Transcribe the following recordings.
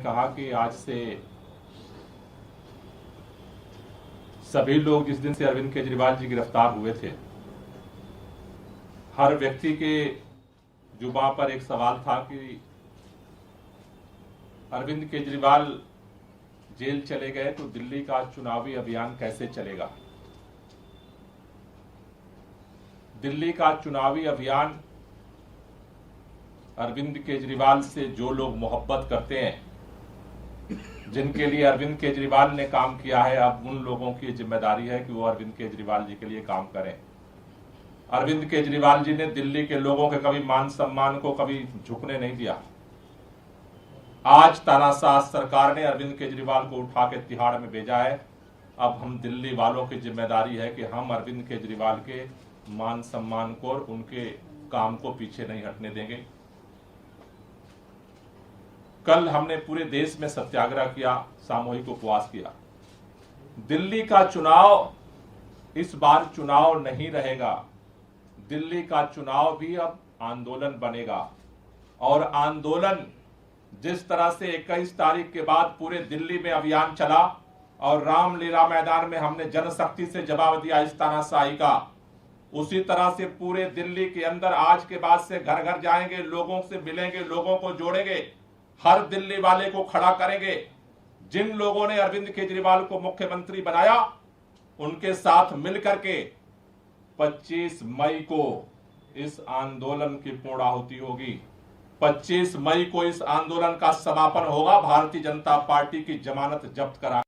कहा कि आज से सभी लोग जिस दिन से अरविंद केजरीवाल जी गिरफ्तार हुए थे, हर व्यक्ति के जुबान पर एक सवाल था कि अरविंद केजरीवाल जेल चले गए तो दिल्ली का चुनावी अभियान कैसे चलेगा। दिल्ली का चुनावी अभियान अरविंद केजरीवाल से जो लोग मोहब्बत करते हैं, जिनके लिए अरविंद केजरीवाल ने काम किया है, अब उन लोगों की जिम्मेदारी है कि वो अरविंद केजरीवाल जी के लिए काम करें। अरविंद केजरीवाल जी ने दिल्ली के लोगों के कभी मान सम्मान को कभी झुकने नहीं दिया। आज तानाशाह सरकार ने अरविंद केजरीवाल को उठा के तिहाड़ में भेजा है। अब हम दिल्ली वालों की जिम्मेदारी है कि हम अरविंद केजरीवाल के मान सम्मान को और उनके काम को पीछे नहीं हटने देंगे। कल हमने पूरे देश में सत्याग्रह किया, सामूहिक उपवास किया। दिल्ली का चुनाव इस बार चुनाव नहीं रहेगा। दिल्ली का चुनाव भी अब आंदोलन बनेगा और आंदोलन जिस तरह से 21 तारीख के बाद पूरे दिल्ली में अभियान चला और रामलीला मैदान में हमने जनशक्ति से जवाब दिया इस तानाशाही का, उसी तरह से पूरे दिल्ली के अंदर आज के बाद से घर घर जाएंगे, लोगों से मिलेंगे, लोगों को जोड़ेंगे, हर दिल्ली वाले को खड़ा करेंगे। जिन लोगों ने अरविंद केजरीवाल को मुख्यमंत्री बनाया, उनके साथ मिलकर के 25 मई को इस आंदोलन की पूर्णाहुति होगी। 25 मई को इस आंदोलन का समापन होगा। भारतीय जनता पार्टी की जमानत जब्त करा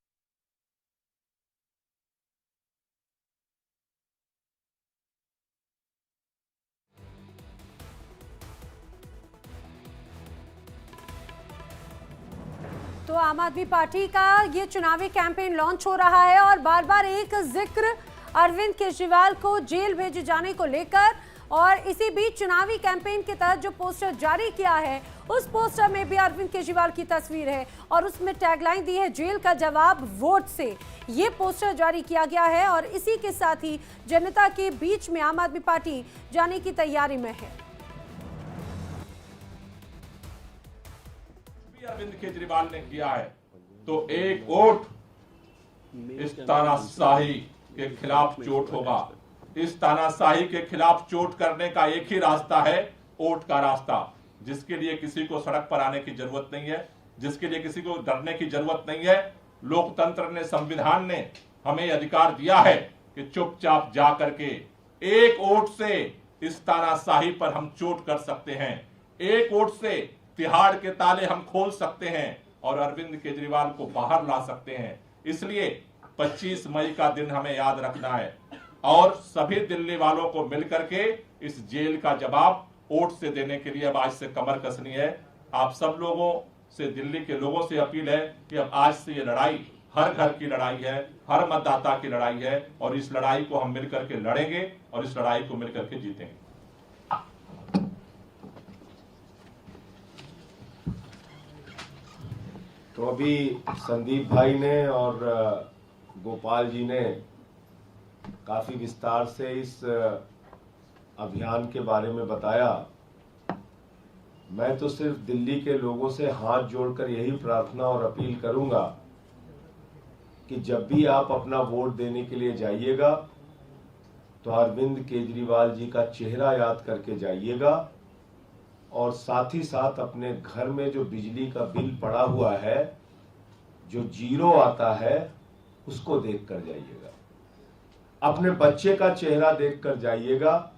तो आम आदमी पार्टी का ये चुनावी कैंपेन लॉन्च हो रहा है और बार बार एक जिक्र अरविंद केजरीवाल को जेल भेजे जाने को लेकर, और इसी बीच चुनावी कैंपेन के तहत जो पोस्टर जारी किया है उस पोस्टर में भी अरविंद केजरीवाल की तस्वीर है और उसमें टैगलाइन दी है, जेल का जवाब वोट से। ये पोस्टर जारी किया गया है और इसी के साथ ही जनता के बीच में आम आदमी पार्टी जाने की तैयारी में है। अरविंद केजरीवाल ने किया है तो एक वोट इस तानाशाही के खिलाफ चोट होगा। इस तानाशाही के खिलाफ चोट करने का एक ही रास्ता है, वोट का रास्ता, जिसके लिए किसी को सड़क पर आने की जरूरत नहीं है, जिसके लिए किसी को डरने की जरूरत नहीं है। लोकतंत्र ने, संविधान ने हमें अधिकार दिया है कि चुपचाप जा करके एक वोट से इस तानाशाही पर हम चोट कर सकते हैं। एक वोट से तिहाड़ के ताले हम खोल सकते हैं और अरविंद केजरीवाल को बाहर ला सकते हैं। इसलिए 25 मई का दिन हमें याद रखना है और सभी दिल्ली वालों को मिलकर के इस जेल का जवाब वोट से देने के लिए अब आज से कमर कसनी है। आप सब लोगों से, दिल्ली के लोगों से अपील है कि अब आज से ये लड़ाई हर घर की लड़ाई है, हर मतदाता की लड़ाई है और इस लड़ाई को हम मिलकर के लड़ेंगे और इस लड़ाई को मिलकर के जीतेंगे। तो अभी संदीप भाई ने और गोपाल जी ने काफी विस्तार से इस अभियान के बारे में बताया। मैं तो सिर्फ दिल्ली के लोगों से हाथ जोड़कर यही प्रार्थना और अपील करूंगा कि जब भी आप अपना वोट देने के लिए जाइएगा तो अरविंद केजरीवाल जी का चेहरा याद करके जाइएगा और साथ ही साथ अपने घर में जो बिजली का बिल पड़ा हुआ है, जो जीरो आता है, उसको देख कर जाइएगा। अपने बच्चे का चेहरा देख कर जाइएगा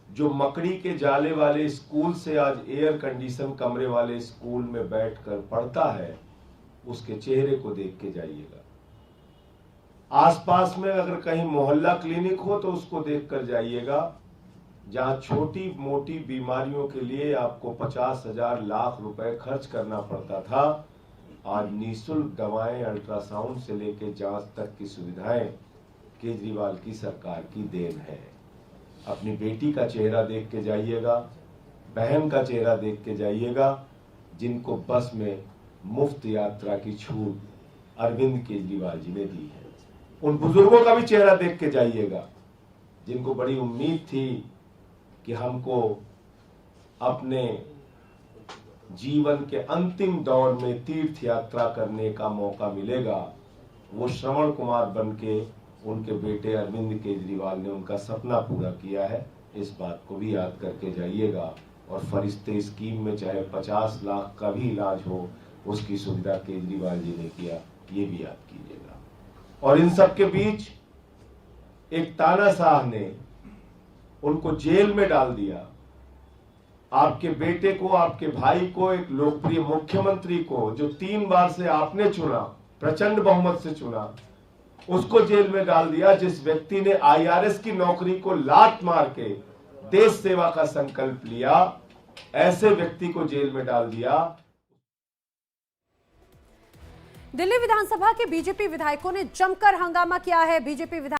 जो मकड़ी के जाले वाले स्कूल से आज एयर कंडीशन कमरे वाले स्कूल में बैठकर पढ़ता है, उसके चेहरे को देख के जाइएगा। आसपास में अगर कहीं मोहल्ला क्लिनिक हो तो उसको देख कर जाइएगा। जहां छोटी मोटी बीमारियों के लिए आपको 50,000 लाख रुपए खर्च करना पड़ता था, आज निःशुल्क दवाएं, अल्ट्रासाउंड से लेकर जांच तक की सुविधाएं केजरीवाल की सरकार की देन है। अपनी बेटी का चेहरा देख के जाइएगा, बहन का चेहरा देख के जाइएगा, जिनको बस में मुफ्त यात्रा की छूट अरविंद केजरीवाल जी ने दी है। उन बुजुर्गों का भी चेहरा देख के जाइएगा जिनको बड़ी उम्मीद थी कि हमको अपने जीवन के अंतिम दौर में तीर्थ यात्रा करने का मौका मिलेगा, वो श्रवण कुमार बनके उनके बेटे अरविंद केजरीवाल ने उनका सपना पूरा किया है। इस बात को भी याद करके जाइएगा। और फरिश्ते स्कीम में चाहे 50 लाख का भी इलाज हो, उसकी सुविधा केजरीवाल जी ने किया, ये भी याद कीजिएगा। और इन सब के बीच एक तानाशाह ने उनको जेल में डाल दिया। आपके बेटे को, आपके भाई को, एक लोकप्रिय मुख्यमंत्री को जो 3 बार से आपने चुना, प्रचंड बहुमत से चुना, उसको जेल में डाल दिया। जिस व्यक्ति ने IRS की नौकरी को लात मार के देश सेवा का संकल्प लिया, ऐसे व्यक्ति को जेल में डाल दिया। दिल्ली विधानसभा के बीजेपी विधायकों ने जमकर हंगामा किया है। बीजेपी विधायक